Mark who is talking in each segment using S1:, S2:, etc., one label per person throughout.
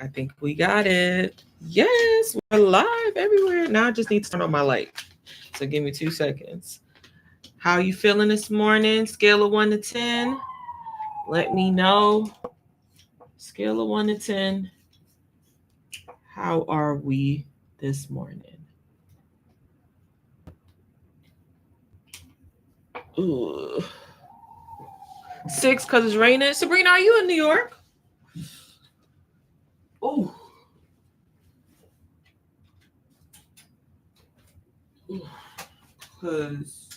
S1: I think we got it. Yes, we're live everywhere. Now I just need to turn on my light. So give me 2 seconds. How are you feeling this morning? Scale of 1 to 10. Let me know. Scale of 1 to 10. How are we this morning? Ooh. 6 because it's raining. Sabrina, are you in New York? Ooh. Because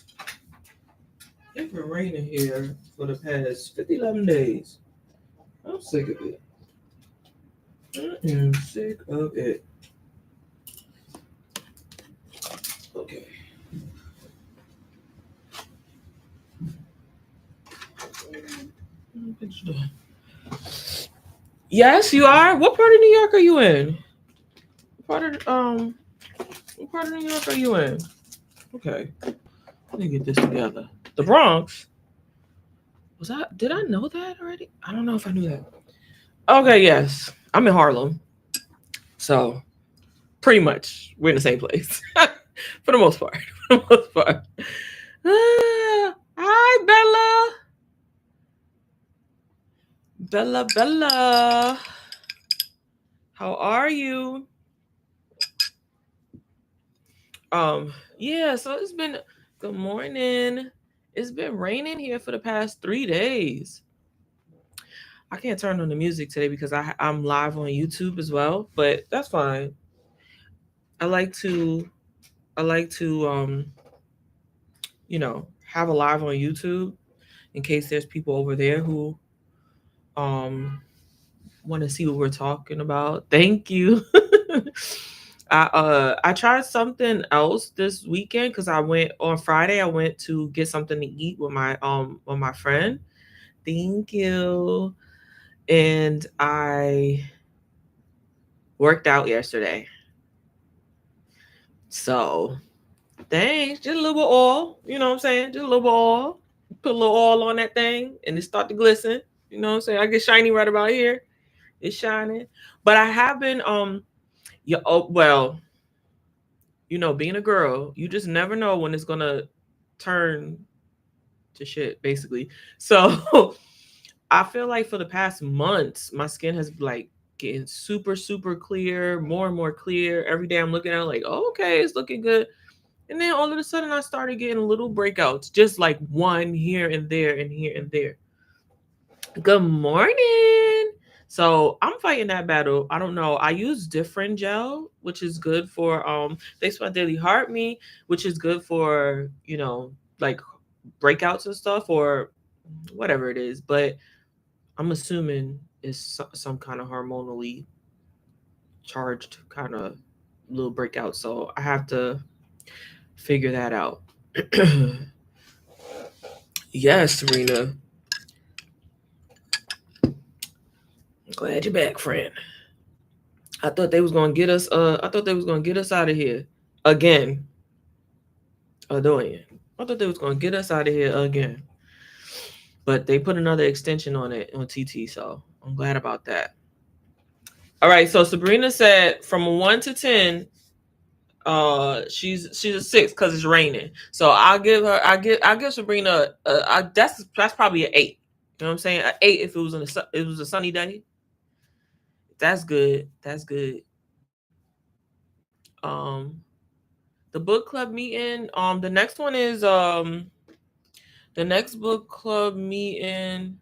S1: it's been raining here for the past 11 days. I'm sick of it. I am sick of it. Okay. Yes, you are. What part of New York are you in? What part of New York are you in? Okay. Let me get this together. The Bronx. Did I know that already? I don't know if I knew that. Okay, yes. I'm in Harlem. So pretty much we're in the same place. For the most part. For the most part. Hi, Bella. Bella. How are you? Yeah, so it's been good morning. It's been raining here for the past 3 days. I can't turn on the music today because I'm live on YouTube as well, but that's fine. I like to have a live on YouTube in case there's people over there who want to see what we're talking about. Thank you. I tried something else this weekend because I went on Friday. I went to get something to eat with my friend. Thank you. And I worked out yesterday. So thanks. Just a little bit of oil. You know what I'm saying? Just a little bit of oil. Put a little oil on that thing and it start to glisten. You know what I'm saying? I get shiny right about here. It's shining. But I have been being a girl, you just never know when it's gonna turn to shit, basically. So I feel like for the past months, my skin has like getting super, super clear, more and more clear. Every day I'm looking at it like, oh, okay, it's looking good. And then all of a sudden I started getting little breakouts, just like one here and there and here and there. Good morning. So I'm fighting that battle. I don't know. I use different gel, which is good for Thanks for my daily heart me, which is good for, like breakouts and stuff or whatever it is. But I'm assuming it's some kind of hormonally charged kind of little breakout. So I have to figure that out. Yes, Serena. Glad you're back, friend. I thought they was gonna get us. I thought they was gonna get us out of here again. Annoying. I thought they was gonna get us out of here again, but they put another extension on it on TT. So I'm glad about that. All right. So Sabrina said from a 1 to 10, she's a 6 because it's raining. So I'll give Sabrina that's probably an 8. You know what I'm saying? An 8 if it was a sunny day. That's good. That's good. The book club meeting. The next one is the next book club meeting.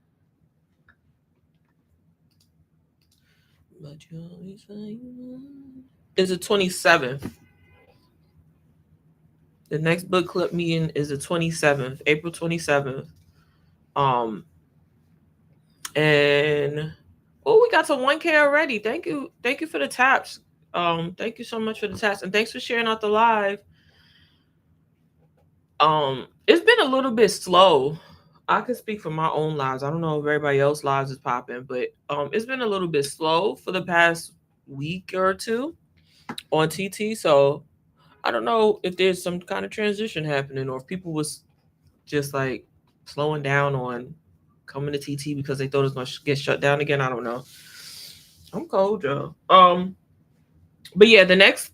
S1: Is the 27th. The next book club meeting is the 27th, April 27th. And we got to 1K already. Thank you for the taps. Thank you so much for the taps, and thanks for sharing out the live. It's been a little bit slow. I can speak for my own lives. I don't know if everybody else's lives is popping, but it's been a little bit slow for the past week or two on TT. So I don't know if there's some kind of transition happening or if people was just like slowing down on coming to TT because they thought it was going to get shut down again. I don't know. I'm cold, y'all. But yeah, the next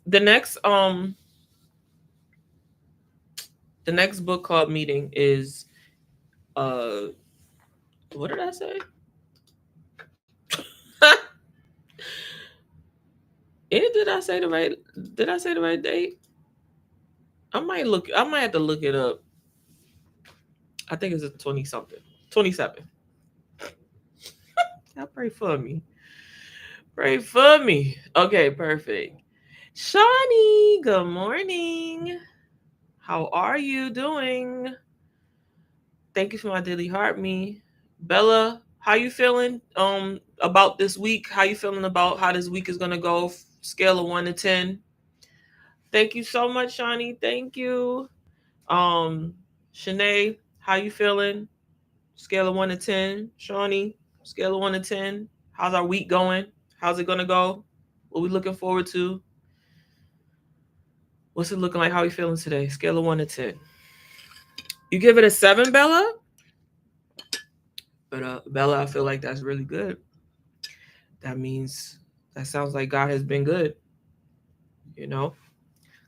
S1: book club meeting is uh what did I say? Did I say the right? Did I say the right date? I might have to look it up. I think it's a 20 something. 27. Y'all pray for me. Pray for me. Okay, perfect. Shawnee, good morning. How are you doing? Thank you for my daily heart, me. Bella, how you feeling about this week? How you feeling about how this week is gonna go? Scale of 1 to 10. Thank you so much, Shawnee. Thank you. Um, Shanae, how you feeling? Scale of 1 to 10. Shawnee, scale of 1 to 10. How's our week going? How's it gonna go? What we looking forward to? What's it looking like? How you feeling today? Scale of 1 to 10. You give it a 7, Bella? But Bella, I feel like that's really good. That means that sounds like God has been good. You know,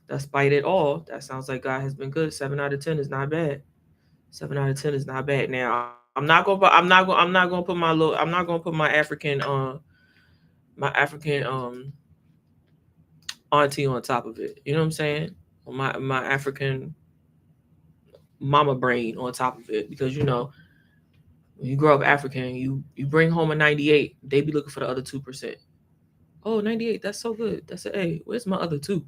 S1: despite it all, that sounds like God has been good. 7 out of 10 is not bad. 7 out of 10 is not bad. Now I'm not gonna put my little I'm not gonna put my African auntie on top of it. You know what I'm saying? My African mama brain on top of it, because when you grow up African, you bring home a 98, they be looking for the other 2%. Oh, 98, that's so good. That's a A. Where's my other two?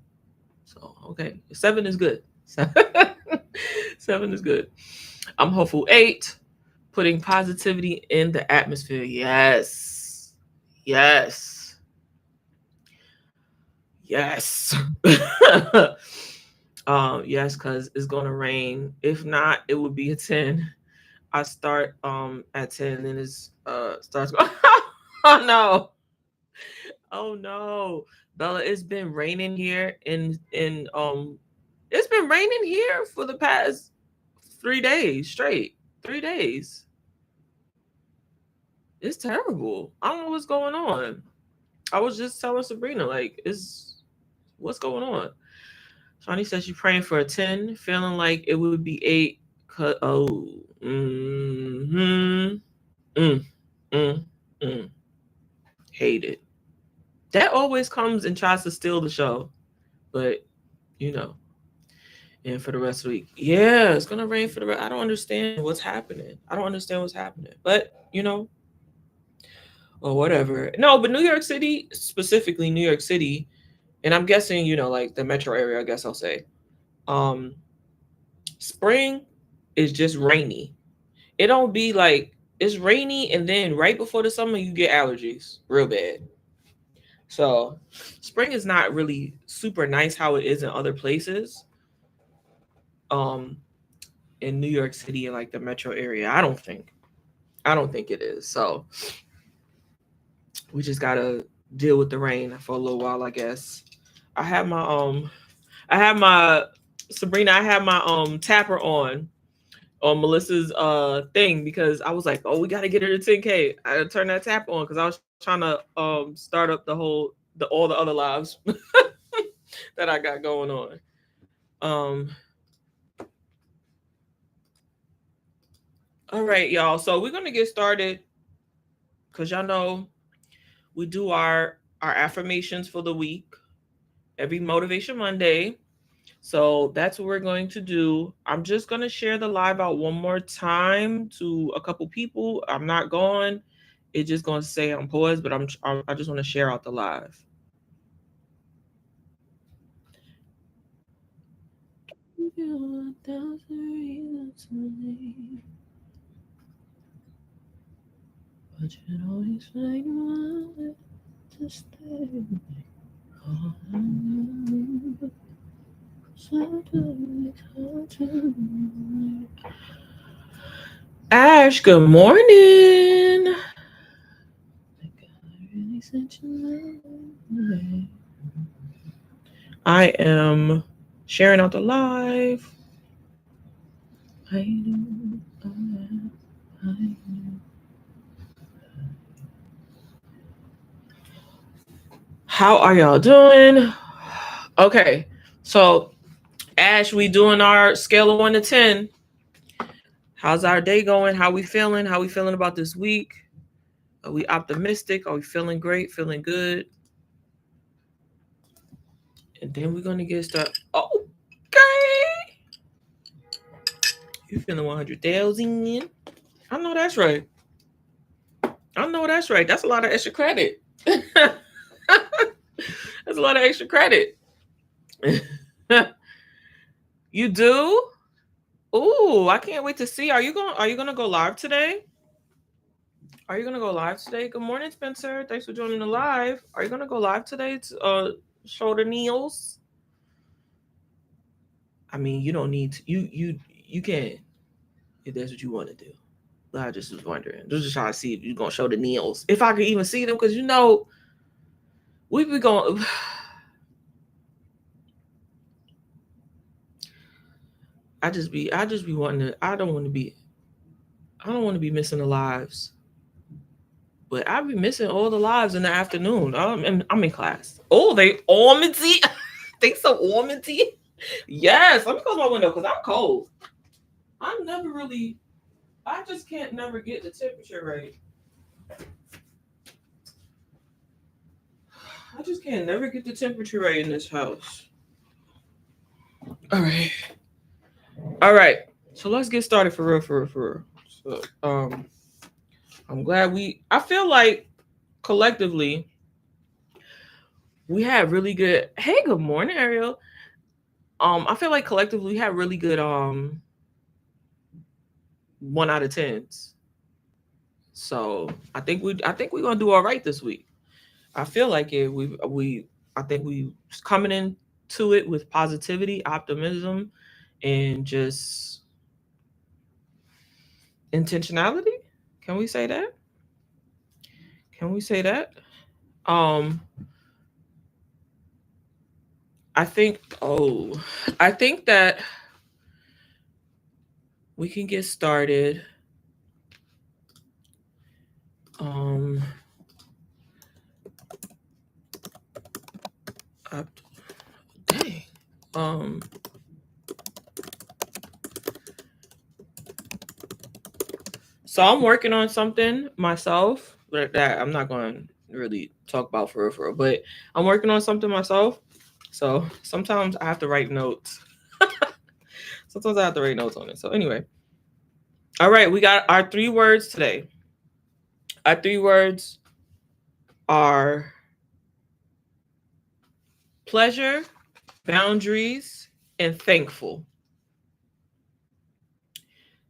S1: So okay, 7 is good. 7 is good. I'm hopeful. 8, putting positivity in the atmosphere. Yes, yes, yes. Yes, because it's gonna rain. If not, it would be a 10. I start at 10, and it's starts going. Oh no. Oh no. Bella, it's been raining here in it's been raining here for the past 3 days straight. 3 days. It's terrible. I don't know what's going on. I was just telling Sabrina, like, it's what's going on? Shawnee says she's praying for a 10, feeling like it would be 8. Oh, mm-hmm. Mm, mm, mm. Hate it. That always comes and tries to steal the show. But, you know, and for the rest of the week. Yeah, it's gonna rain for the rest. I don't understand what's happening. I don't understand what's happening. But, or whatever. No, but New York City, specifically New York City, and I'm guessing, like the metro area, I guess I'll say. Um, spring is just rainy. It don't be like it's rainy, and then right before the summer you get allergies real bad. So spring is not really super nice how it is in other places. Um, in New York City and like the metro area, I don't think it is. So we just gotta deal with the rain for a little while, I guess. I have my I have my Sabrina, I have my tapper on Melissa's thing, because I was like, oh, we gotta get her to 10K. I turned that tap on because I was trying to start up all the other lives that I got going on. Um all right, y'all. So we're gonna get started, because y'all know we do our affirmations for the week every Motivation Monday. So that's what we're going to do. I'm just going to share the live out one more time to a couple people. I'm not going. It's just going to say on pause, but I just want to share out the live. But you always find to stay. Ash, good morning. I am sharing out the live. How are y'all doing? Okay, so Ash, we doing our scale of 1 to 10. How's our day going? How we feeling? How we feeling about this week? Are we optimistic? Are we feeling great? Feeling good? And then we're gonna get started. Okay, you feeling 100,000? I know that's right. I know that's right. That's a lot of extra credit. That's a lot of extra credit. You do? Ooh, I can't wait to see. Are you gonna go live today? Are you gonna go live today? Good morning, Spencer. Thanks for joining the live. Are you gonna go live today to show the Neils? I mean, you don't need to, you can if that's what you want to do. I just was wondering. Just trying to see if you're gonna show the Neils. If I could even see them, because we be going. I just be wanting to. I don't want to be missing the lives. But I be missing all the lives in the afternoon. I'm in class. Oh, they almondy. They so almondy. Yes, let me close my window because I'm cold. I'm never really. I just can't never get the temperature right. I just can't never get the temperature right in this house. All right. All right. So let's get started for real, for real, for real. So I'm glad I feel like collectively we had really good. Hey, good morning, Ariel. I feel like collectively we had really good 1 out of 10s. So I think we're gonna do all right this week. I feel like it. I think we coming into it with positivity, optimism, and just intentionality. Can we say that? Can we say that? Um, I think. Oh, I think that we can get started. Um, dang. Um, so I'm working on something myself that I'm not going to really talk about for real, but I'm working on something myself. So sometimes I have to write notes. Sometimes I have to write notes on it. So anyway, all right, we got our 3 words today. Our 3 words are pleasure, boundaries, and thankful.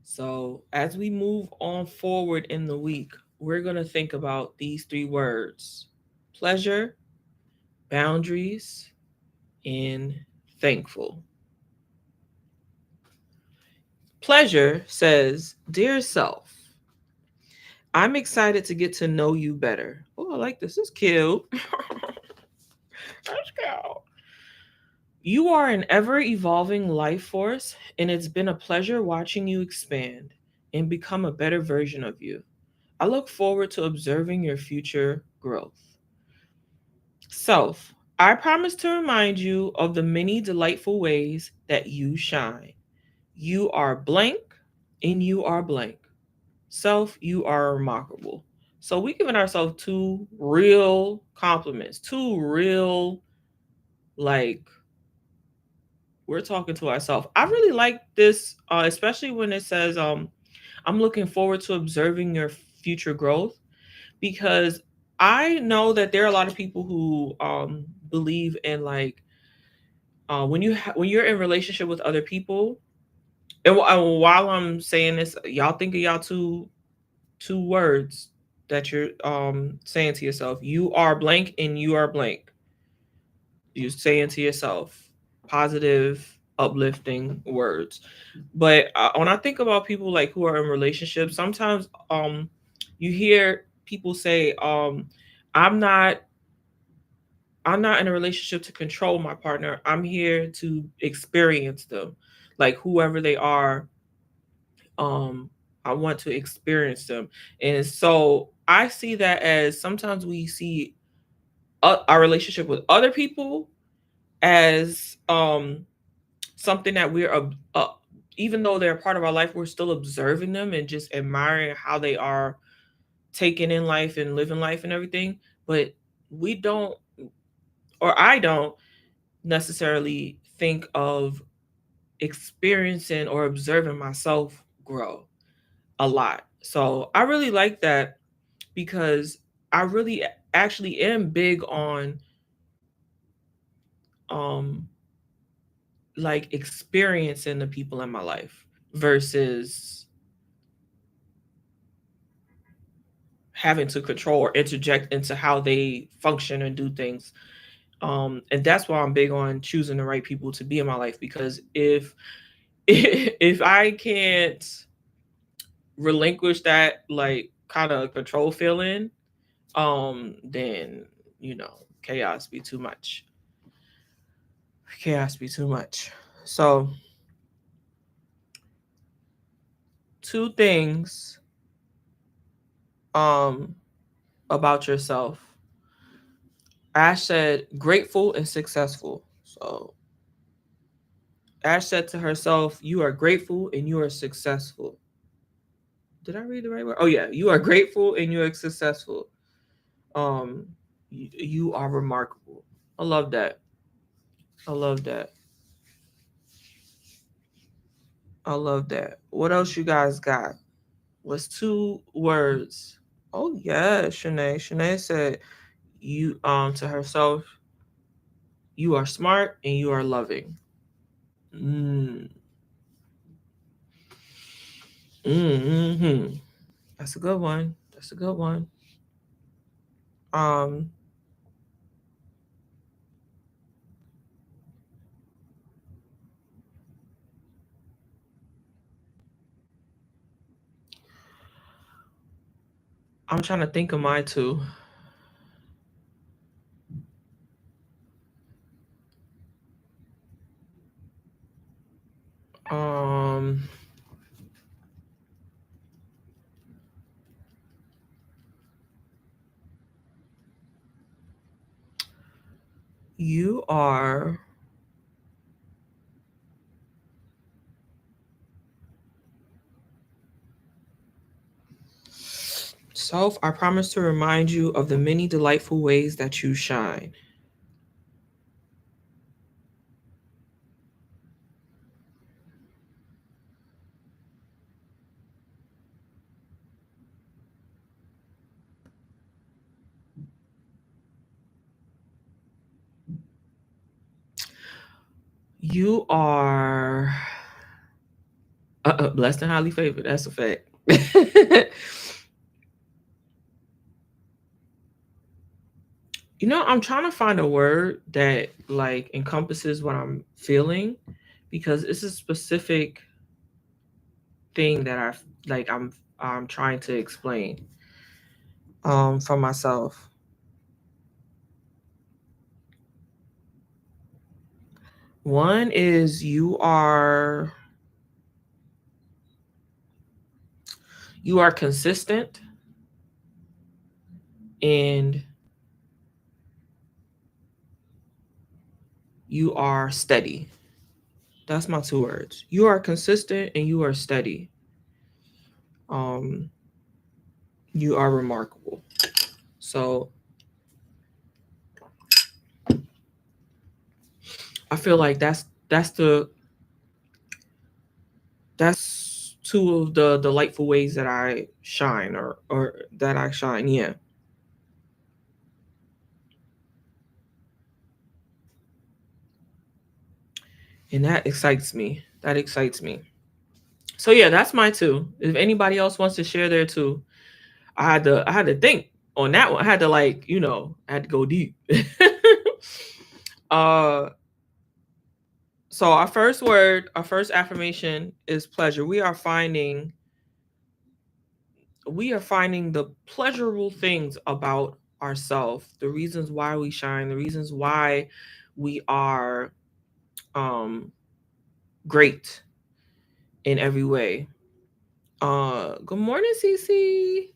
S1: So as we move on forward in the week, we're going to think about these 3 words: pleasure, boundaries, and thankful. Pleasure says, "Dear self, I'm excited to get to know you better." Oh, I like this. This is cute. That's cute. You are an ever evolving life force, and it's been a pleasure watching you expand and become a better version of you. I look forward to observing your future growth. Self, I promise to remind you of the many delightful ways that you shine. You are blank and you are blank. Self, you are remarkable. So we giving ourselves 2 real compliments, 2 real, like, we're talking to ourselves. I really like this, especially when it says, I'm looking forward to observing your future growth, because I know that there are a lot of people who believe in, like, when you're in relationship with other people, and while I'm saying this, y'all think of y'all two words that you're saying to yourself. You are blank and you are blank. You're saying to yourself positive, uplifting words. But when I think about people like who are in relationships, sometimes you hear people say, I'm not I'm not in a relationship to control my partner. I'm here to experience them. Like whoever they are, um, I want to experience them. And so I see that as sometimes we see our relationship with other people as something that we're even though they're a part of our life, we're still observing them and just admiring how they are taking in life and living life and everything. But we don't, or I don't necessarily think of experiencing or observing myself grow a lot. So I really like that because I really actually am big on um like experiencing the people in my life versus having to control or interject into how they function and do things. And that's why I'm big on choosing the right people to be in my life, because if if I can't relinquish that like kind of control feeling, then chaos be too much. Chaos be too much. So, two things um about yourself. Ash said grateful and successful. So Ash said to herself, you are grateful and you are successful. Did I read the right word? Oh yeah, you are grateful and you are successful. You are remarkable. I love that. I love that. I love that. What else you guys got? What's two words? Oh yeah, Shanae. Shanae said you to herself, you are smart and you are loving. Mm. Mm-hmm. That's a good one. That's a good one. Um, I'm trying to think of mine too. Um, you are self. I promise to remind you of the many delightful ways that you shine. You are blessed and highly favored. That's a fact. I'm trying to find a word that like encompasses what I'm feeling, because it's a specific thing that I'm trying to explain for myself. One is you are consistent and you are steady. That's my two words. You are consistent and you are steady. Um, you are remarkable. So I feel like that's two of the delightful ways that I shine, or that I shine. Yeah, and that excites me. That excites me. So yeah, that's my two. If anybody else wants to share their two, I had to think on that one. I had to I had to go deep. uh so our first affirmation is pleasure. We are finding the pleasurable things about ourselves, the reasons why we shine, the reasons why we are um great in every way. Good morning, Cece.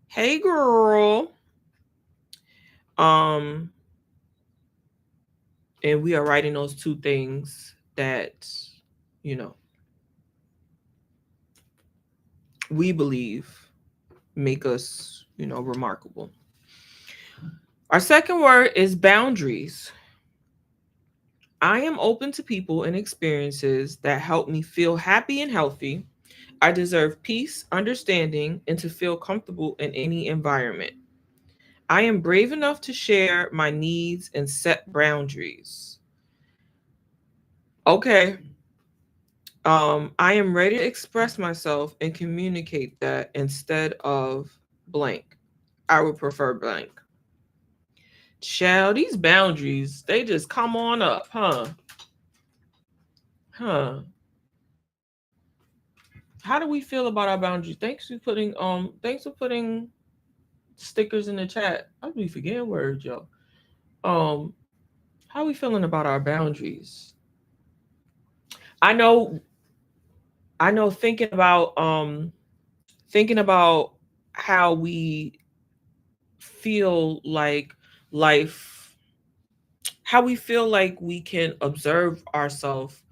S1: Hey girl. Um And we are writing those two things that, you know, we believe make us, remarkable. Our second word is boundaries. I am open to people and experiences that help me feel happy and healthy. I deserve peace, understanding, and to feel comfortable in any environment. I am brave enough to share my needs and set boundaries. Okay. I am ready to express myself and communicate that instead of blank. I would prefer blank. Child, these boundaries, they just come on up, huh? Huh. How do we feel about our boundaries? Thanks for putting stickers in the chat. I'll be forgetting words, yo. Um, how are we feeling about our boundaries? I know I know thinking about how we feel like life, how we feel like we can observe ourselves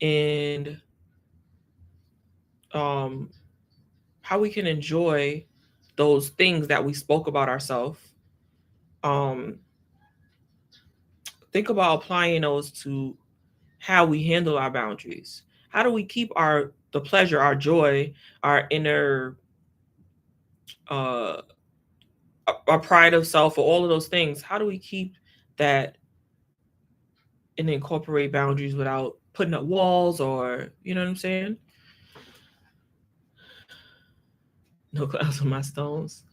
S1: and um how we can enjoy those things that we spoke about ourselves. um think about applying those to how we handle our boundaries. How do we keep the pleasure, our joy, our inner uh our pride of self, or all of those things? How do we keep that and incorporate boundaries without putting up walls, or you know what I'm saying? No clouds on my stones.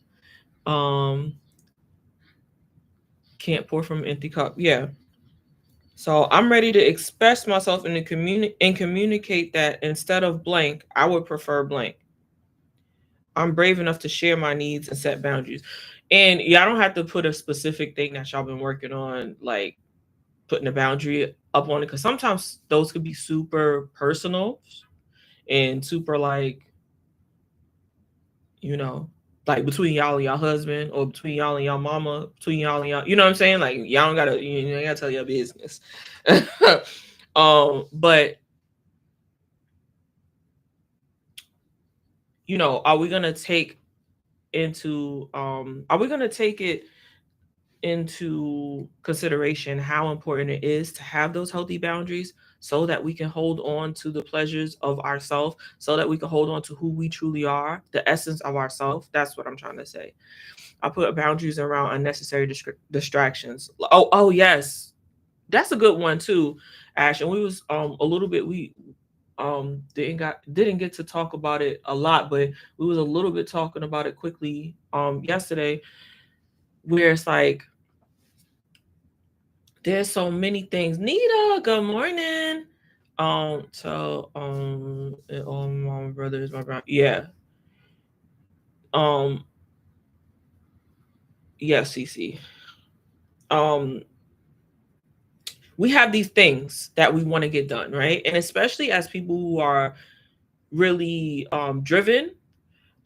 S1: Um, can't pour from an empty cup. Yeah. So I'm ready to express myself and communicate that instead of blank, I would prefer blank. I'm brave enough to share my needs and set boundaries. And y'all don't have to put a specific thing that y'all been working on, like putting a boundary up on it, because sometimes those could be super personal and super you know, like between y'all and y'all husband, or between y'all and y'all mama, between y'all and y'all, you know what I'm saying? Like y'all don't gotta, you ain't gotta tell your business. But are we gonna take are we gonna take it into consideration how important it is to have those healthy boundaries, so that we can hold on to the pleasures of ourselves, so that we can hold on to who we truly are, the essence of ourselves? That's what I'm trying to say. I put boundaries around unnecessary distractions. Oh yes, that's a good one too, Ash. And we was a little bit we didn't get to talk about it a lot, but we was a little bit talking about it quickly yesterday, where it's like there's so many things. Nita, good morning. My brother is my brother. Yeah. Um, yeah, CC. Um, we have these things that we want to get done, right? And especially as people who are really driven,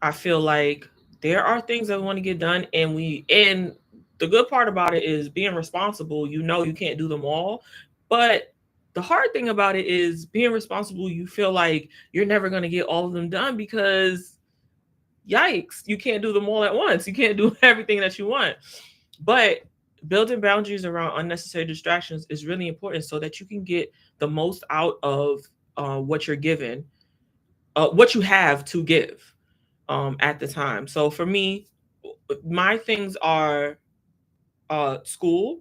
S1: I feel like there are things that we want to get done, and the good part about it is being responsible. You can't do them all, but the hard thing about it is being responsible. You feel like you're never going to get all of them done, because yikes, you can't do them all at once. You can't do everything that you want. But building boundaries around unnecessary distractions is really important, so that you can get the most out of what you're given, what you have to give at the time. So for me, my things are school,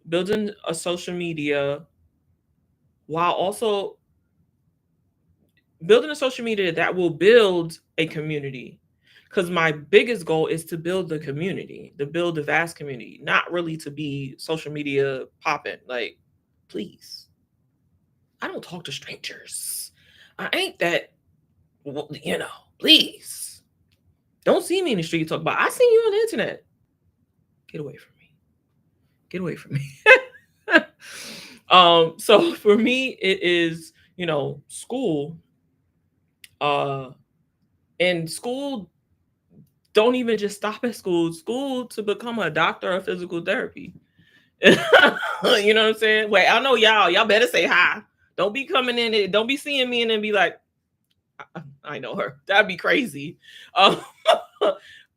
S1: building a social media, while also building a social media that will build a community. Because my biggest goal is to build the community, to build the vast community, not really to be social media popping. Like, please, I don't talk to strangers. I ain't that, please. Don't see me in the street talk about, I see you on the internet. Get away from me. Get away from me. So for me, it is, school. Uh, and school, don't even just stop at school. School to become a doctor of physical therapy. You know what I'm saying? Wait, I know y'all better say hi. Don't be coming in it. Don't be seeing me and then be like, I know her. That'd be crazy.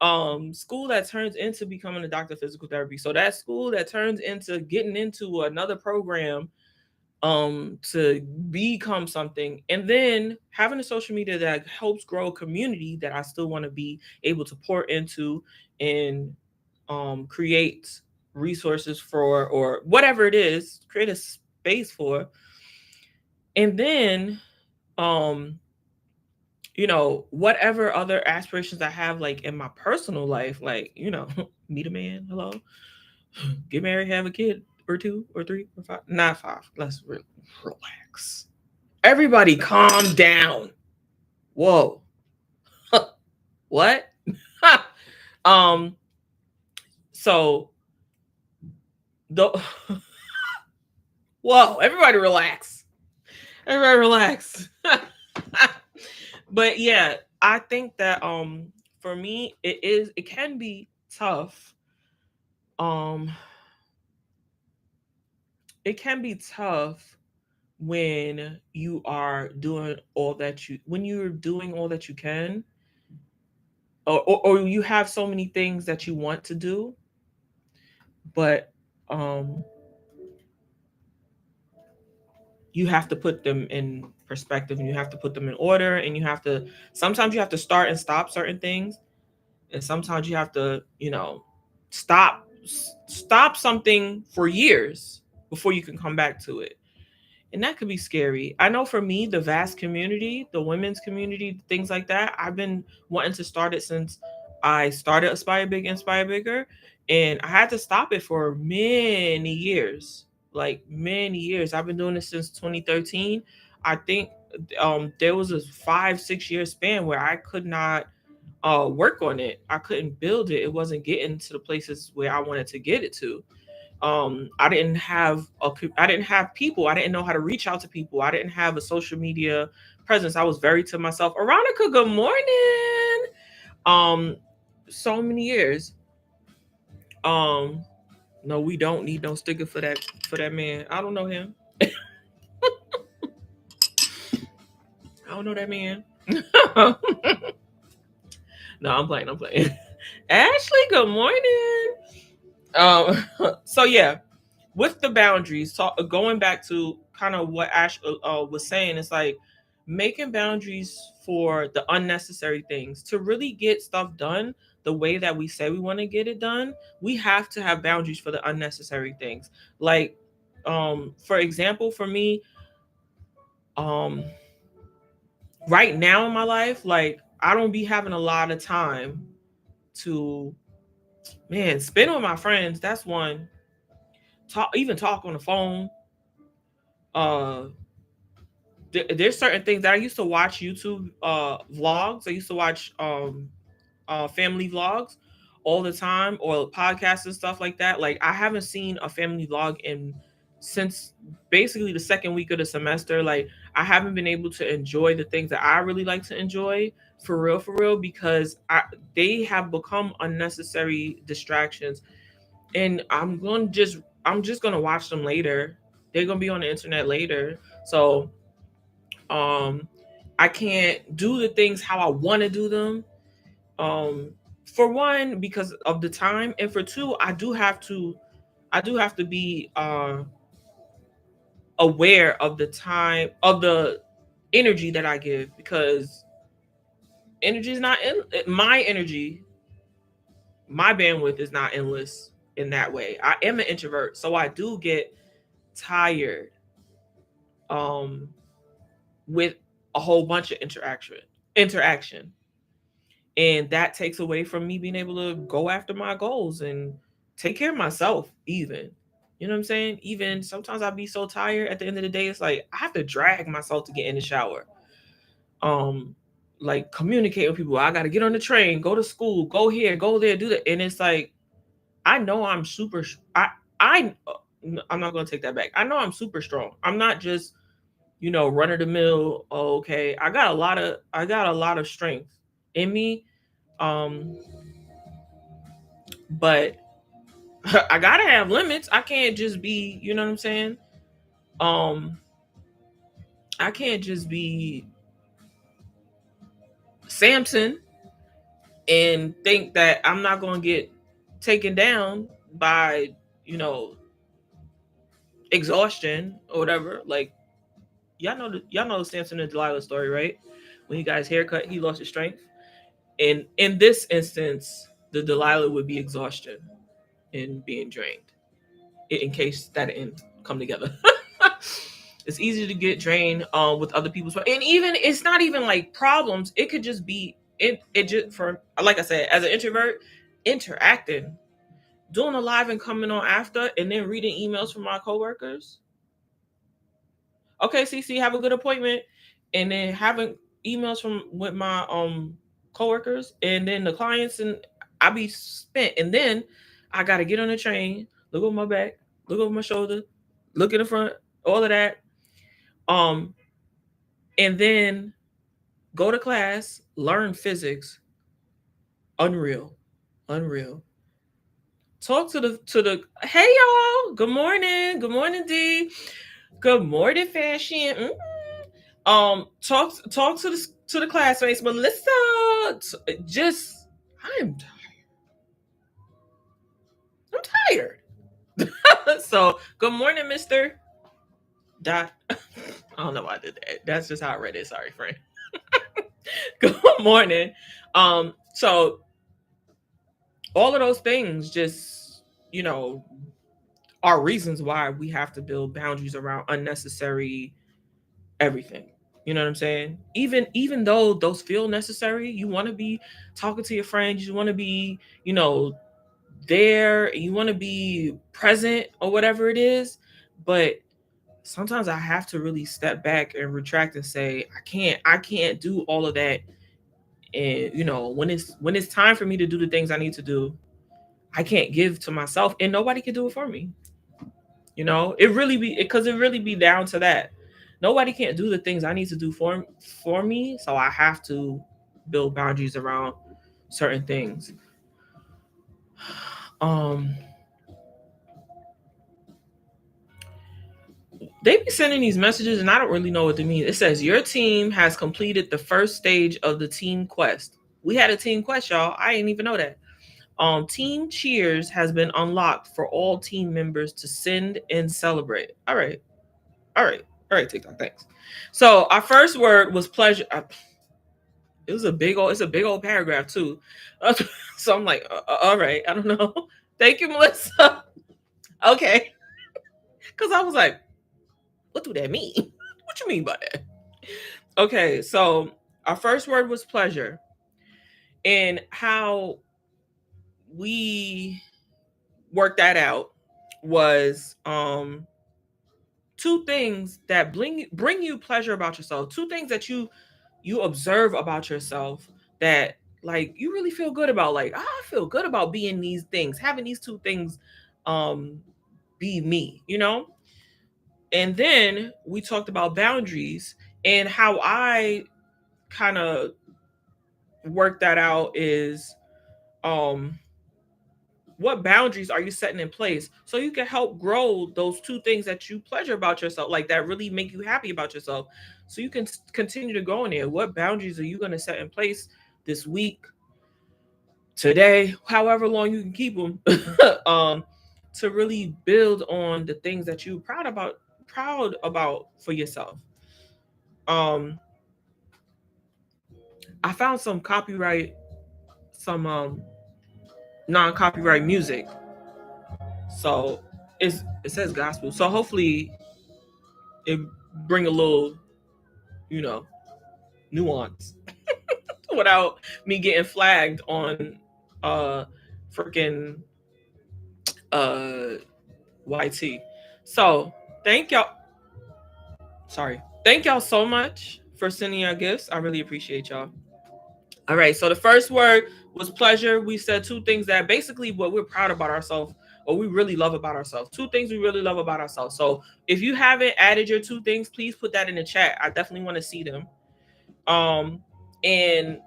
S1: Um, school that turns into becoming a doctor of physical therapy. So that school that turns into getting into another program to become something, and then having a social media that helps grow a community that I still want to be able to pour into and create resources for, or whatever it is, create a space for. And then um whatever other aspirations I have, like in my personal life, like, meet a man, hello, get married, have a kid or two or three or five, not five. Let's relax. Everybody calm down. Whoa. What? um, so the whoa, everybody relax. Everybody relax. But yeah, I think that for me it can be tough. Um it can be tough when you're doing all that you can, or you have so many things that you want to do, but um you have to put them in perspective, and you have to put them in order, and sometimes you have to start and stop certain things, and sometimes you have to stop stop something for years before you can come back to it. And that could be scary. I know for me, the vast community, the women's community, things like that, I've been wanting to start it since I started Aspire Big, Inspire Bigger, and I had to stop it for many years. Like many years. I've been doing this since 2013. I think there was a 5-6 year span where I could not work on it. I couldn't build it. It wasn't getting to the places where I wanted to get it to. I didn't have people. I didn't know how to reach out to people. I didn't have a social media presence. I was very to myself. Aronica, good morning. um so many years. um no, we don't need no sticker for that man. I don't know him. I don't know that man. No, I'm playing. Ashley, good morning. So yeah, with the boundaries, going back to kind of what Ash was saying, it's like making boundaries for the unnecessary things. To really get stuff done the way that we say we want to get it done, we have to have boundaries for the unnecessary things. Like, for example, for me, um, right now in my life, like I don't be having a lot of time to, man, spend with my friends. That's one. Talk on the phone. Uh, there's certain things that I used to watch YouTube vlogs. I used to watch family vlogs all the time, or podcasts and stuff like that. Like I haven't seen a family vlog in since basically the second week of the semester. Like I haven't been able to enjoy the things that I really like to enjoy for real, because they have become unnecessary distractions, and I'm just gonna watch them later. They're gonna be on the internet later, so um I can't do the things how I want to do them. For one, because of the time, and for two, I do have to be aware of the time, of the energy that I give, because energy is not my energy. My bandwidth is not endless in that way. I am an introvert, so I do get tired um with a whole bunch of interaction, and that takes away from me being able to go after my goals and take care of myself. Even, you know what I'm saying, even sometimes I'll be so tired at the end of the day, it's like I have to drag myself to get in the shower, um like communicate with people. I got to get on the train, go to school, go here, go there, do that. And it's like, I know I'm super I I'm not going to take that back. I know I'm super strong. I'm not just, run of the mill. Oh, okay, I got a lot of strength in me. um but I gotta have limits. I can't just be, you know what I'm saying? Um, I can't just be Samson and think that I'm not gonna get taken down by, you know, exhaustion or whatever. Like y'all know Samson and Delilah story, right? When he got his haircut, he lost his strength. And in this instance, the Delilah would be exhaustion and being drained. In case that didn't come together. It's easy to get drained with other people's, and even it's not even like problems. It could just be it just for, like I said, as an introvert, interacting, doing a live and coming on after, and then reading emails from my coworkers. Okay, CC, have a good appointment, and then having emails from with my coworkers, and then the clients, and I be spent, and then I gotta get on the train, look over my back, look over my shoulder, look in the front, all of that, um, and then go to class, learn physics. Unreal, unreal. Talk to the. Hey y'all, good morning D, good morning fashion. Talk to the classmates, Melissa. Just I'm I'm tired. So good morning, Mister Dot. I don't know why I did that. That's just how I read it. Sorry, friend. Good morning. So all of those things just, you know, are reasons why we have to build boundaries around unnecessary everything. You know what I'm saying? Even though those feel necessary, you want to be talking to your friends, you want to be, you know, there, you want to be present or whatever it is, but sometimes I have to really step back and retract and say, I can't do all of that. And you know, when it's time for me to do the things I need to do, I can't give to myself, and nobody can do it for me. You know, it really be because it really be down to that. Nobody can't do the things I need to do for me, so I have to build boundaries around certain things. Um, they be sending these messages, and I don't really know what they mean. It says your team has completed the first stage of the team quest. We had a team quest, y'all. I didn't even know that. Team cheers has been unlocked for all team members to send and celebrate. All right, all right, all right. TikTok, thanks. So our first word was pleasure. It was a big old. It's a big old paragraph too. So I'm like, all right, I don't know. Thank you, Melissa. Okay, because I was like, what do that mean? What you mean by that? Okay, so our first word was pleasure, and how we worked that out was two things that bring you pleasure about yourself. Two things that you observe about yourself that like you really feel good about. Like, I feel good about being these things, having these two things um be me, you know? And then we talked about boundaries, and how I kind of work that out is um what boundaries are you setting in place so you can help grow those two things that you pleasure about yourself, like that really make you happy about yourself, so you can continue to go in there. What boundaries are you going to set in place this week, today, however long you can keep them, um to really build on the things that you're proud about for yourself. um I found some copyright, some non-copyright music. So it says gospel. So hopefully it bring a little, you know, nuance without me getting flagged on uh freaking uh YT. So thank y'all. Sorry. Thank y'all so much for sending your gifts. I really appreciate y'all. All right. So the first word was pleasure. We said two things that basically what we're proud about ourselves or we really love about ourselves. Two things we really love about ourselves. So if you haven't added your two things, please put that in the chat. I definitely want to see them. And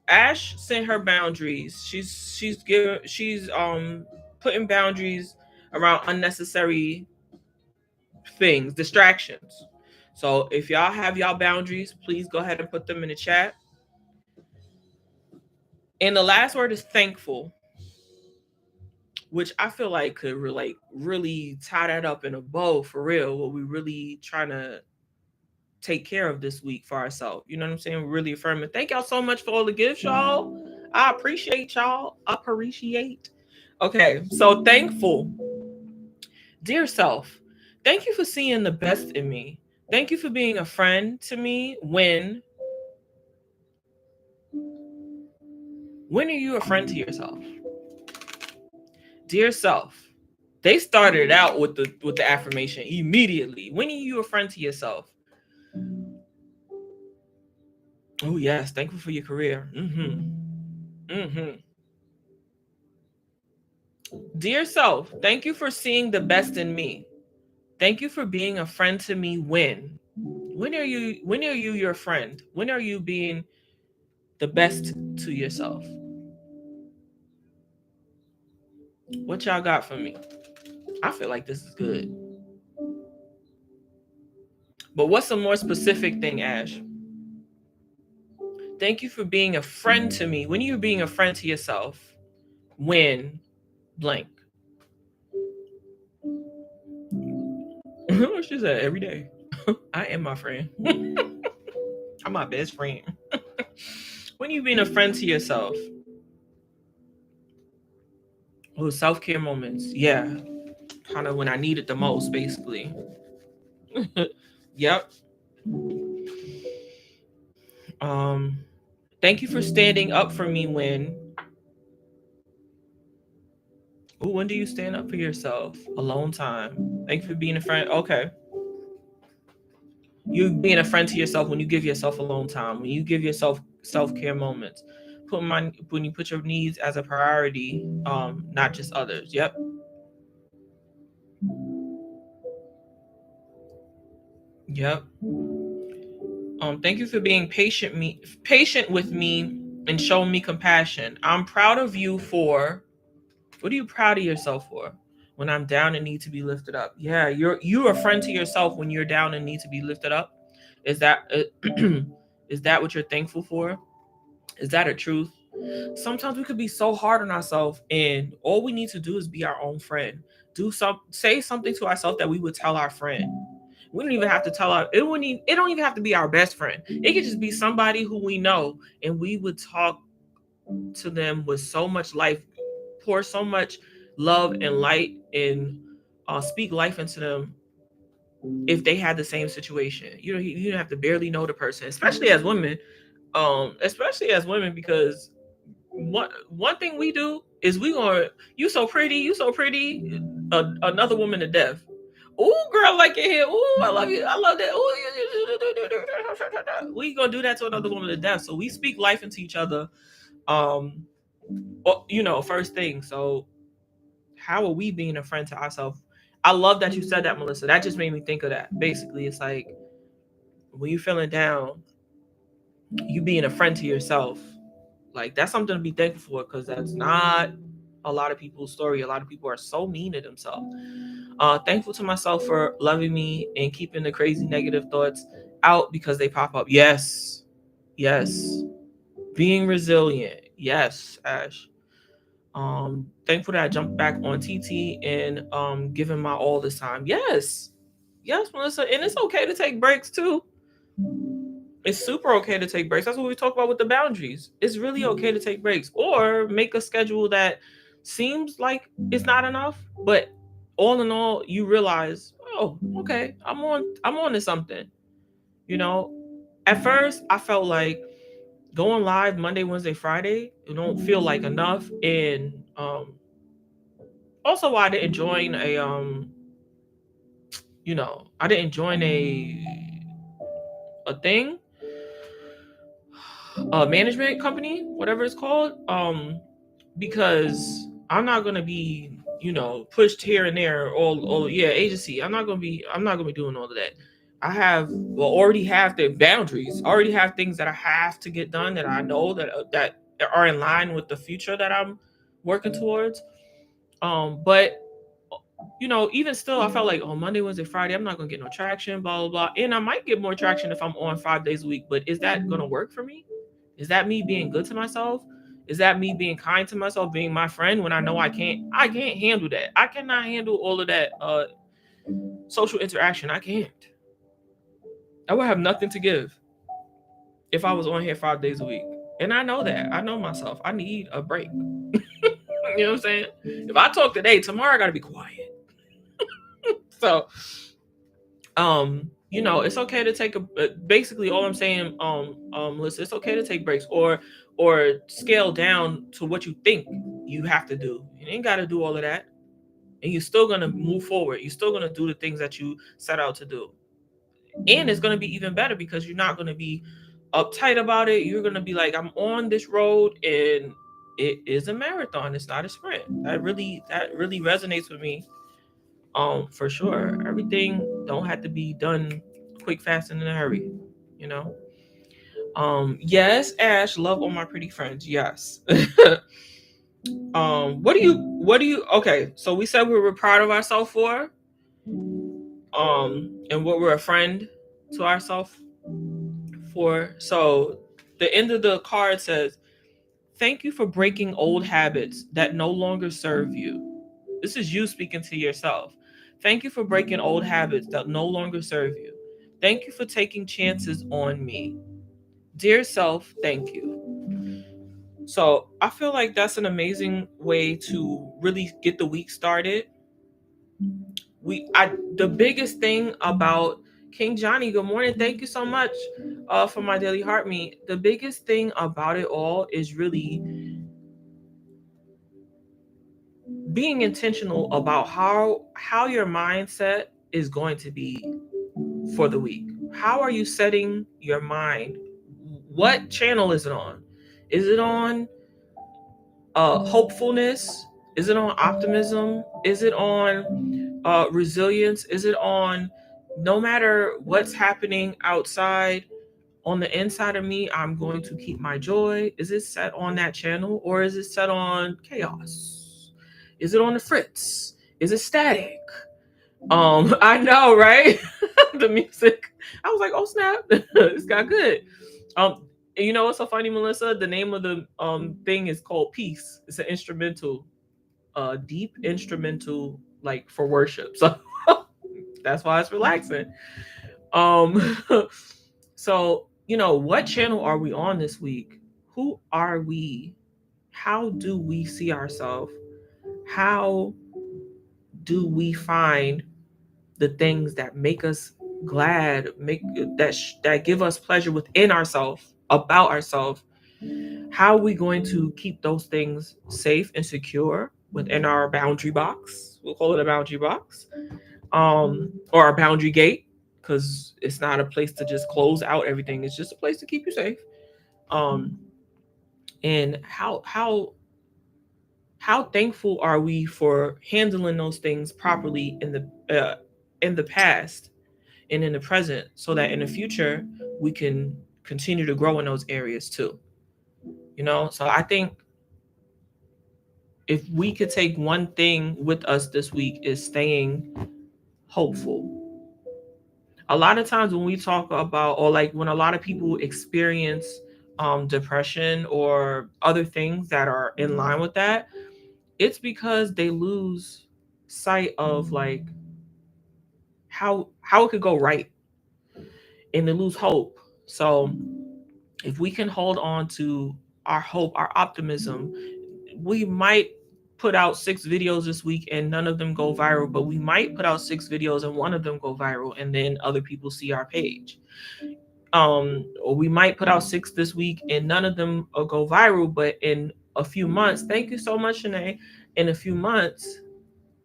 S1: Ash sent her boundaries. She's putting boundaries around unnecessary things, distractions. So if y'all have y'all boundaries, please go ahead and put them in the chat. And the last word is thankful, which I feel like could really tie that up in a bow for real. What we really trying to take care of this week for ourselves. You know what I'm saying? Really affirming. Thank y'all so much for all the gifts, y'all. I appreciate y'all. Appreciate. Okay, so thankful. Dear self, thank you for seeing the best in me. Thank you for being a friend to me. When are you a friend to yourself? Dear self, they started out with the affirmation immediately. When are you a friend to yourself? Oh yes, thankful for your career. Dear self, thank you for seeing the best in me. Thank you for being a friend to me. When are you your friend? When are you being the best to yourself? What y'all got for me? I feel like this is good. But what's a more specific thing, Ash? Thank you for being a friend to me. When are you being a friend to yourself? When blank. She said every day. I am my friend. I'm my best friend. When are you being a friend to yourself? Oh, self-care moments. Yeah. Kind of when I need it the most, basically. Yep. Thank you for standing up for me when. Ooh, when do you stand up for yourself? Alone time. Thank you for being a friend. Okay. You being a friend to yourself when you give yourself alone time, when you give yourself self-care moments. When you put your needs as a priority, not just others. Yep. Yep. Thank you for being patient with me and showing me compassion. I'm proud of you for. What are you proud of yourself for? When I'm down and need to be lifted up. Yeah, you're a friend to yourself when you're down and need to be lifted up. Is that is that what you're thankful for? Is that a truth? Sometimes we could be so hard on ourselves, and all we need to do is be our own friend. Say something to ourselves that we would tell our friend. We don't even have to tell our it don't even have to be our best friend. It could just be somebody who we know, and we would talk to them with so much life, pour so much love and light, and speak life into them. If they had the same situation, you don't have to barely know the person, especially as women. Because one thing we do is we gonna you so pretty, another woman to death. Oh, girl, like your hair. Oh, I love you. I love that. Oh, we gonna do that to another woman to death. So we speak life into each other. First thing. So how are we being a friend to ourselves? I love that you said that, Melissa. That just made me think of that. Basically, it's like when you're feeling down, you being a friend to yourself. Like that's something to be thankful for, because that's not a lot of people's story. A lot of people are so mean to themselves. Thankful to myself for loving me and keeping the crazy negative thoughts out because they pop up. Yes. Being resilient. Yes, Ash. Thankful that I jumped back on TT and giving my all this time. Yes, Melissa. And it's okay to take breaks too. It's super okay to take breaks. That's what we talk about with the boundaries. It's really okay to take breaks or make a schedule that seems like it's not enough, but all in all, you realize, oh, okay, I'm on to something. At first I felt like going live Monday, Wednesday, Friday, it don't feel like enough. And also I didn't join a thing, a management company, whatever it's called, because I'm not gonna be, pushed here and there. Agency. I'm not gonna be doing all of that. Already have the boundaries. Already have things that I have to get done that I know that are in line with the future that I'm working towards. But even still, I felt like on Monday, Wednesday, Friday, I'm not gonna get no traction, blah blah blah. And I might get more traction if I'm on 5 days a week. But is that gonna work for me? Is that me being good to myself? Is that me being kind to myself, being my friend when I know I can't? I can't handle that. I cannot handle all of that social interaction. I can't. I would have nothing to give if I was on here 5 days a week. And I know that. I know myself. I need a break. You know what I'm saying? If I talk today, tomorrow I gotta be quiet. So it's okay to take basically all I'm saying, listen, it's okay to take breaks or scale down to what you think you have to do. You ain't got to do all of that, and you're still gonna move forward. You're still gonna do the things that you set out to do, and it's gonna be even better because you're not gonna be uptight about it. You're gonna be like, I'm on this road, and it is a marathon. It's not a sprint. That really resonates with me. For sure. Everything don't have to be done quick, fast, and in a hurry. You know. Yes, Ash, love all my pretty friends. Yes. What do you okay, so we said we were proud of ourselves for, and what we're a friend to ourselves for. So the end of the card says, thank you for breaking old habits that no longer serve you. This is you speaking to yourself. Thank you for breaking old habits that no longer serve you. Thank you for taking chances on me. Dear self, thank you. So I feel like that's an amazing way to really get the week started. The biggest thing about King Johnny, good morning. Thank you so much for my daily heart meet. The biggest thing about it all is really being intentional about how your mindset is going to be for the week. How are you setting your mind? What channel is it on? Is it on hopefulness? Is it on optimism? Is it on resilience? Is it on no matter what's happening outside, on the inside of me, I'm going to keep my joy? Is it set on that channel or is it set on chaos? Is it on the fritz? Is it static? I know, right? The music. I was like, oh snap, this got good. You know what's so funny, Melissa? The name of the thing is called Peace. It's an instrumental, deep instrumental, like for worship. So that's why it's relaxing. Um, so what channel are we on this week? Who are we? How do we see ourselves? How do we find the things that make us glad, make that give us pleasure within ourselves, about ourselves? How are we going to keep those things safe and secure within our boundary box? We'll call it a boundary box, or a boundary gate, because it's not a place to just close out everything. It's just a place to keep you safe. Um, and how thankful are we for handling those things properly in the past and in the present, so that in the future we can continue to grow in those areas too. So I think if we could take one thing with us this week, is staying hopeful. A lot of times when we talk about, or like when a lot of people experience depression or other things that are in line with that, it's because they lose sight of like how it could go right, and they lose hope. So if we can hold on to our hope, our optimism, we might put out 6 videos this week and none of them go viral, but we might put out 6 videos and one of them go viral, and then other people see our page. Or we might put out 6 this week and none of them go viral, but in a few months, thank you so much, Shanae, in a few months,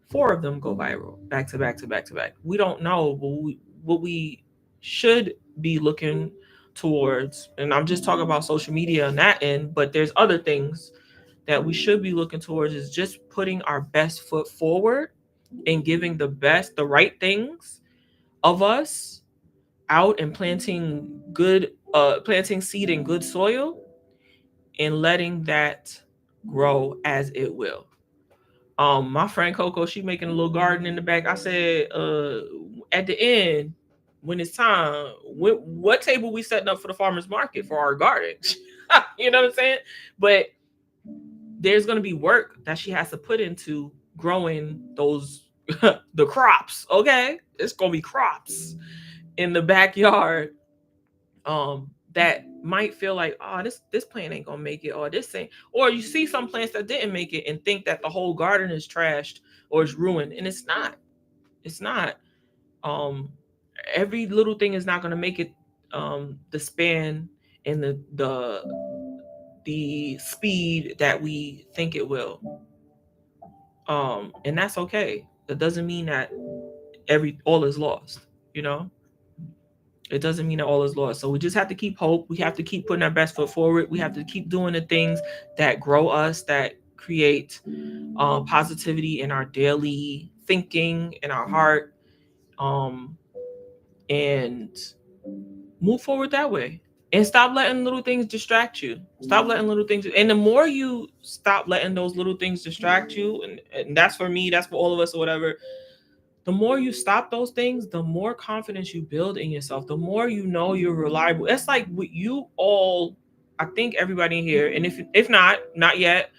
S1: 4 of them go viral back to back to back to back. We don't know, but what we should be looking towards, and I'm just talking about social media and that end, but there's other things that we should be looking towards, is just putting our best foot forward and giving the right things of us out, and planting seed in good soil, and letting that grow as it will. My friend Coco, she making a little garden in the back. I said, at the end, when it's time, what table we setting up for the farmer's market for our garden? You know what I'm saying? But there's gonna be work that she has to put into growing those the crops. Okay, it's gonna be crops in the backyard. That might feel like, oh, this plant ain't gonna make it, or this thing, or you see some plants that didn't make it and think that the whole garden is trashed or is ruined, and it's not. It's not. Um, every little thing is not gonna make it. The span and the speed that we think it will. And that's okay. That doesn't mean that all is lost. You know, it doesn't mean that all is lost. So we just have to keep hope. We have to keep putting our best foot forward. We have to keep doing the things that grow us, that create positivity in our daily thinking, in our heart, and move forward that way. And stop letting little things distract you. Stop letting little things. And the more you stop letting those little things distract you, and that's for me, that's for all of us, or whatever, the more you stop those things, the more confidence you build in yourself, the more you know you're reliable. It's like what you all, I think everybody in here, and if not yet,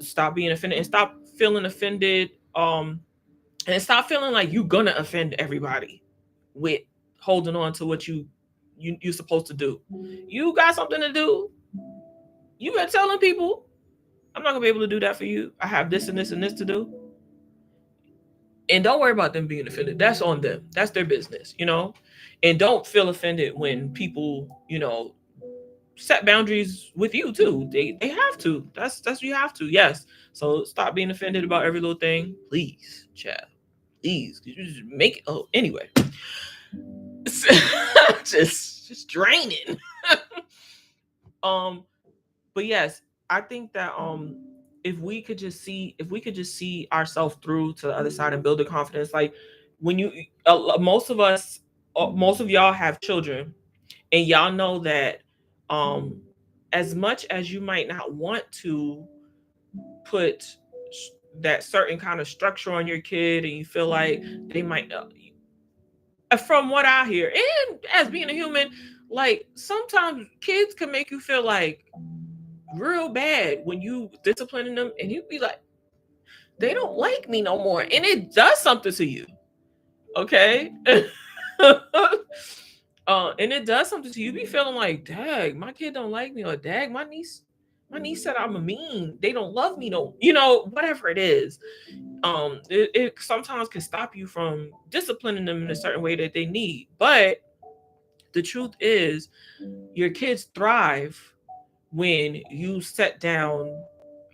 S1: stop being offended and stop feeling offended, and stop feeling like you're gonna offend everybody with holding on to what you're supposed to do. You got something to do. You been telling people, I'm not gonna be able to do that for you. I have this and this and this to do. And don't worry about them being offended. That's on them. That's their business, you know? And don't feel offended when people, set boundaries with you too. They have to. That's you have to. Yes. So stop being offended about every little thing. Please, child. Please. You just make it. Oh, anyway. just draining. But yes, I think that if we could just see ourselves through to the other side and build the confidence, like when you most of us, most of y'all have children, and y'all know that um as much as you might not want to put that certain kind of structure on your kid, and you feel like they might from what I hear, and as being a human, like sometimes kids can make you feel like real bad when you disciplining them, and you be like, they don't like me no more, and it does something to you. Okay. And it does something to you. You be feeling like, dag, my kid don't like me, or dag, my niece said I'm a mean, they don't love me, no, whatever it is. It sometimes can stop you from disciplining them in a certain way that they need. But the truth is, your kids thrive when you set down,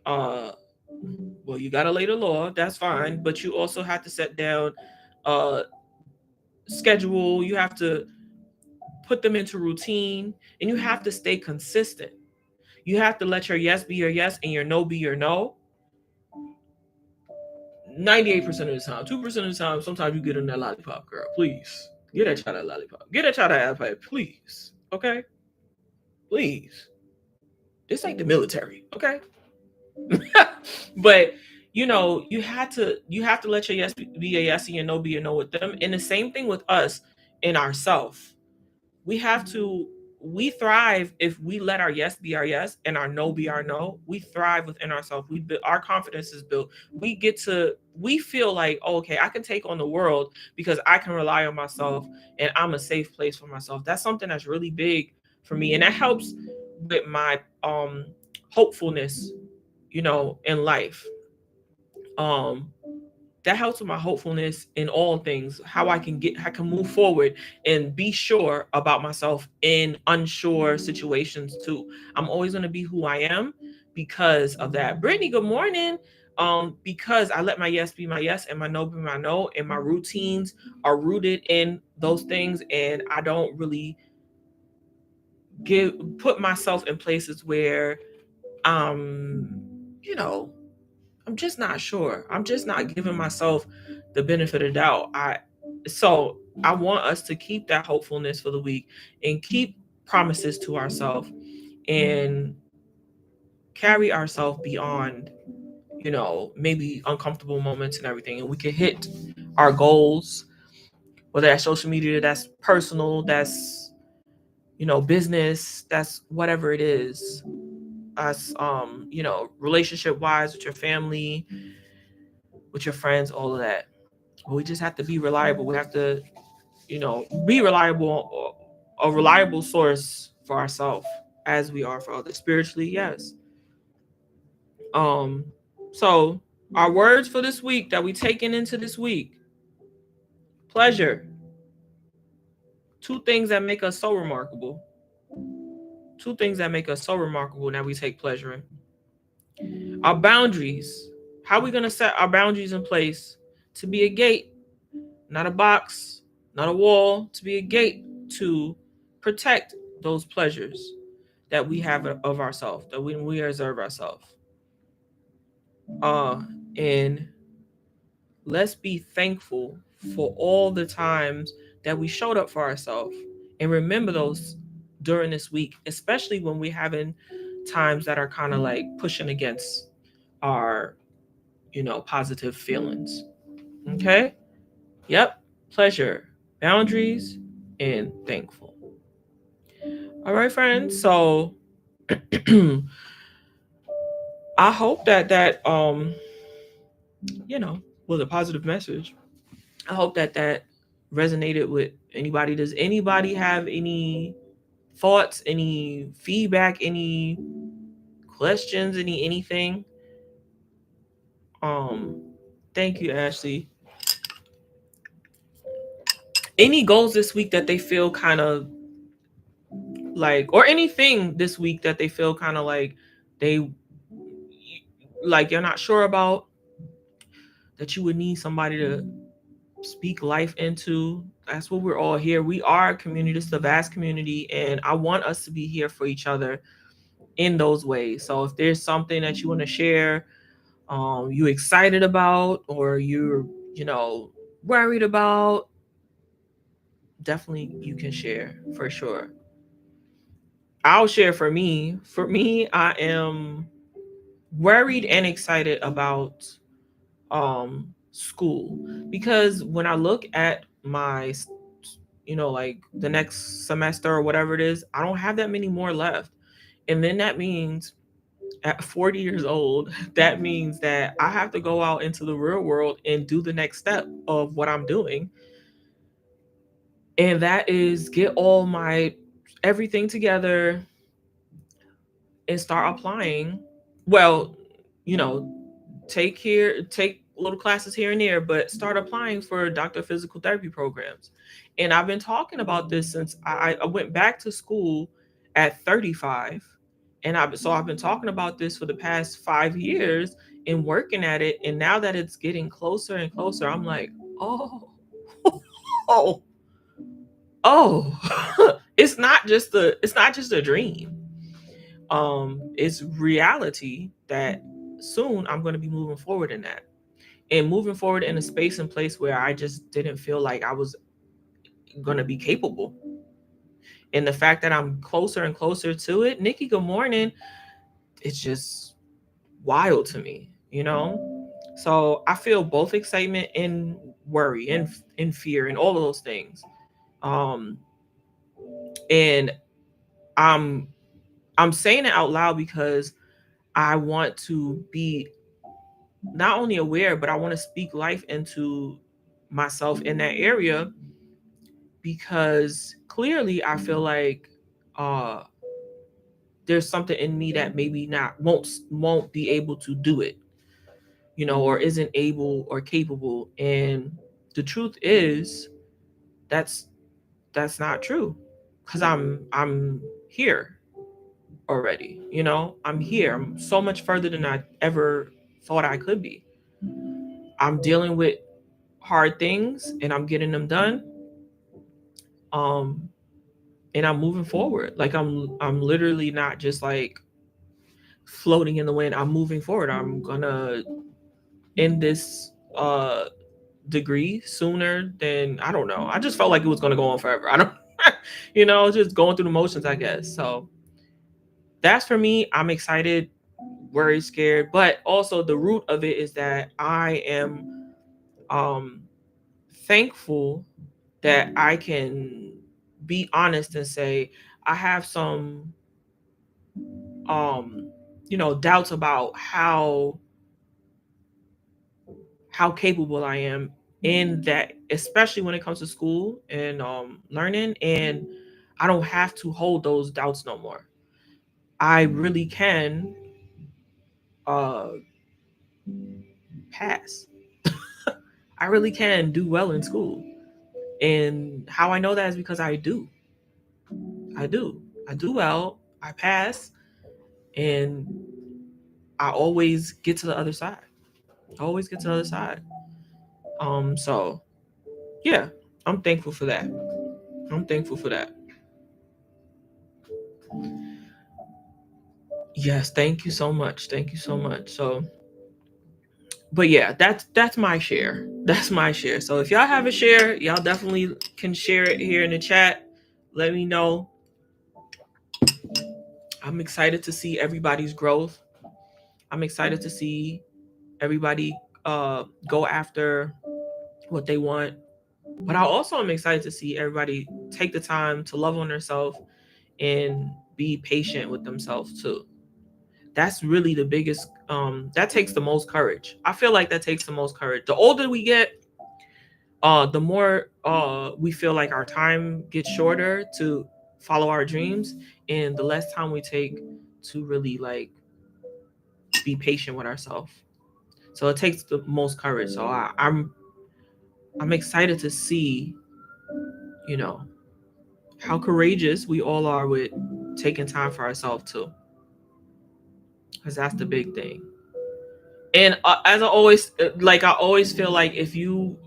S1: well, you gotta lay the law, that's fine, but you also have to set down uh schedule. You have to put them into routine, and you have to stay consistent. You have to let your yes be your yes and your no be your no. 98% of the time, 2% of the time, sometimes you get in that lollipop, girl. Please. Get that child that lollipop. Get that child that apple, please. Okay? Please. This ain't the military, okay? But you have to let your yes be a yes and your no be a no with them. And the same thing with us in ourself. We thrive if we let our yes be our yes and our no be our no. We thrive within ourselves. Our confidence is built. We feel like, oh, okay, I can take on the world because I can rely on myself, and I'm a safe place for myself. That's something that's really big for me, and that helps with my hopefulness, in life. Um that helps with my hopefulness in all things, how I can move forward and be sure about myself in unsure situations too. I'm always going to be who I am because of that. Brittany, good morning. Because I let my yes be my yes and my no be my no, and my routines are rooted in those things, and I don't really put myself in places where you know I'm just not sure. I'm just not giving myself the benefit of doubt. I want us to keep that hopefulness for the week and keep promises to ourselves and carry ourselves beyond maybe uncomfortable moments and everything, and we can hit our goals, whether that's social media, that's personal, that's business, that's whatever it is, us relationship wise, with your family, with your friends, all of that. But we just have to be reliable. We have to be reliable, a reliable source for ourselves as we are for others spiritually. Yes. um so our words for this week that we taken into this week: pleasure. Two things that make us so remarkable. Two things that make us so remarkable that we take pleasure in. Our boundaries. How are we going to set our boundaries in place to be a gate, not a box, not a wall, to be a gate to protect those pleasures that we have of ourselves, that we reserve ourselves. And let's be thankful for all the times that we showed up for ourselves, and remember those during this week, especially when we're having times that are kind of like pushing against our positive feelings. Okay. Yep. Pleasure, boundaries, and thankful. All right, friends. So I hope that was a positive message. I hope that resonated with anybody. Does anybody have any thoughts, any feedback, any questions, anything? Um, Thank you, Ashley. Any goals this week that they feel kind of like, or anything this week that they feel kind of like they like you're not sure about, that you would need somebody to speak life into? That's what we're all here. We are a community. This is the vast community, and I want us to be here for each other in those ways. So if there's something that you want to share, you excited about, or you're worried about, definitely you can share for sure. I'll share for me. For me, I am worried and excited about school, because when I look at my like the next semester or whatever it is, I don't have that many more left. And then that means at 40 years old, that means that I have to go out into the real world and do the next step of what I'm doing. And that is get all my everything together and start applying. Well, you know, take little classes here and there, but start applying for doctor of physical therapy programs. And I've been talking about this since I went back to school at 35. And I've been talking about this for the past 5 years and working at it. And now that it's getting closer and closer, I'm like, oh, oh, oh. It's not just a dream. It's reality that soon I'm going to be moving forward in that, and moving forward in a space and place where I just didn't feel like I was going to be capable. And the fact that I'm closer and closer to it, Nikki, good morning, it's just wild to me, So I feel both excitement and worry and fear and all of those things. Um, and I'm I'm saying it out loud because I want to be not only aware, but I want to speak life into myself in that area, because clearly I feel like uh there's something in me that maybe not won't be able to do it, or isn't able or capable. And the truth is that's not true, because I'm here already. I'm here. I'm so much further than I ever thought I could be. I'm dealing with hard things and I'm getting them done. Um and I'm moving forward. Like I'm literally not just like floating in the wind. I'm moving forward. I'm gonna end this degree sooner than, I don't know. I just felt like it was gonna go on forever. I don't just going through the motions, I guess. So that's for me. I'm excited worried, scared, but also the root of it is that I am thankful that I can be honest and say I have some doubts about how capable I am in that, especially when it comes to school and learning. And I don't have to hold those doubts no more. I really can uh, pass. I really can do well in school. And how I know that is because I do. I do. I do well. I pass. And I always get to the other side. I always get to the other side. So yeah, I'm thankful for that. I'm thankful for that. Yes, thank you so much. Thank you so much. So, but yeah, that's my share. That's my share. So if y'all have a share, y'all definitely can share it here in the chat. Let me know. I'm excited to see everybody's growth. I'm excited to see everybody go after what they want. But I also am excited to see everybody take the time to love on themselves and be patient with themselves too. That's really the biggest that takes the most courage. I feel like that takes the most courage. The older we get, the more we feel like our time gets shorter to follow our dreams, and the less time we take to really like be patient with ourselves. So it takes the most courage. So I'm excited to see, you know, how courageous we all are with taking time for ourselves too, because that's the big thing. And as I always I always feel like if you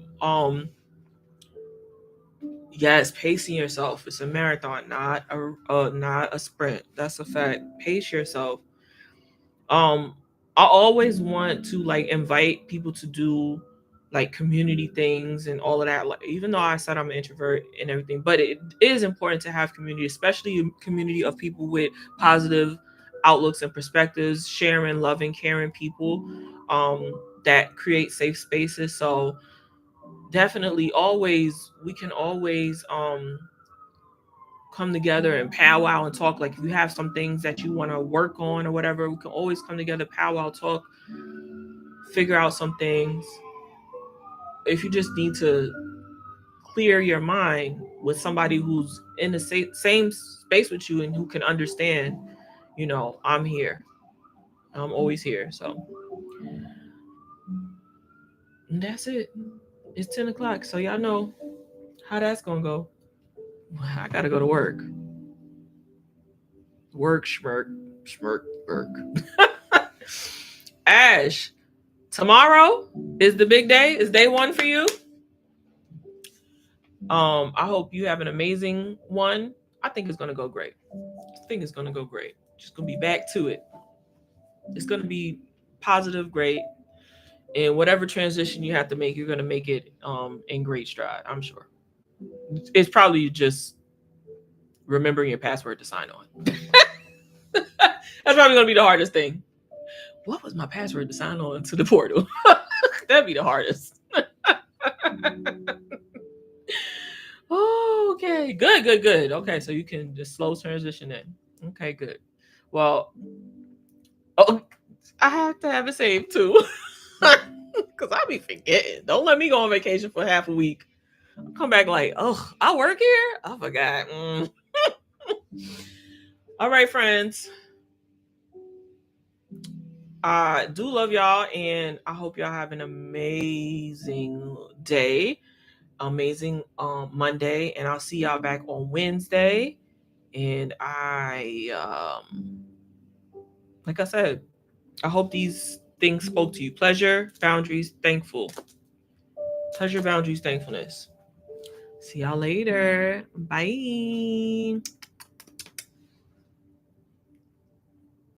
S1: yes, pacing yourself. It's a marathon, not a sprint. That's a fact. Pace yourself. Um, I always want to like invite people to do like community things and all of that. Like, even though I said I'm an introvert and everything, but it is important to have community, especially a community of people with positive outlooks and perspectives, sharing, loving, caring people that create safe spaces. So definitely, always we can always come together and powwow and talk. Like if you have some things that you want to work on or whatever, we can always come together, powwow, talk, figure out some things. If you just need to clear your mind with somebody who's in the same space with you and who can understand, I'm here. I'm always here. So and that's it. It's 10 o'clock. So y'all know how that's going to go. I got to go to work. Work, schmirk, schmirk, work. Ash, tomorrow is the big day. Is day one for you? I hope you have an amazing one. I think it's gonna go great. I think it's gonna go great. Just gonna be back to it. It's gonna be positive, great, and whatever transition you have to make, you're gonna make it in great stride. I'm sure. It's probably just remembering your password to sign on. That's probably gonna be the hardest thing. What was my password to sign on to the portal? That'd be the hardest. Oh, okay. Good, good, good. Okay, so you can just slow transition in. Okay, good. Well, oh, I have to have it saved too. Because I'll be forgetting. Don't let me go on vacation for half a week. I'll come back like, oh, I work here? I forgot. All right, friends. I do love y'all, and I hope y'all have an amazing day, amazing Monday, and I'll see y'all back on Wednesday. And like I said, I hope these things spoke to you. Pleasure, boundaries, thankful. Pleasure, boundaries, thankfulness. See y'all later. Bye.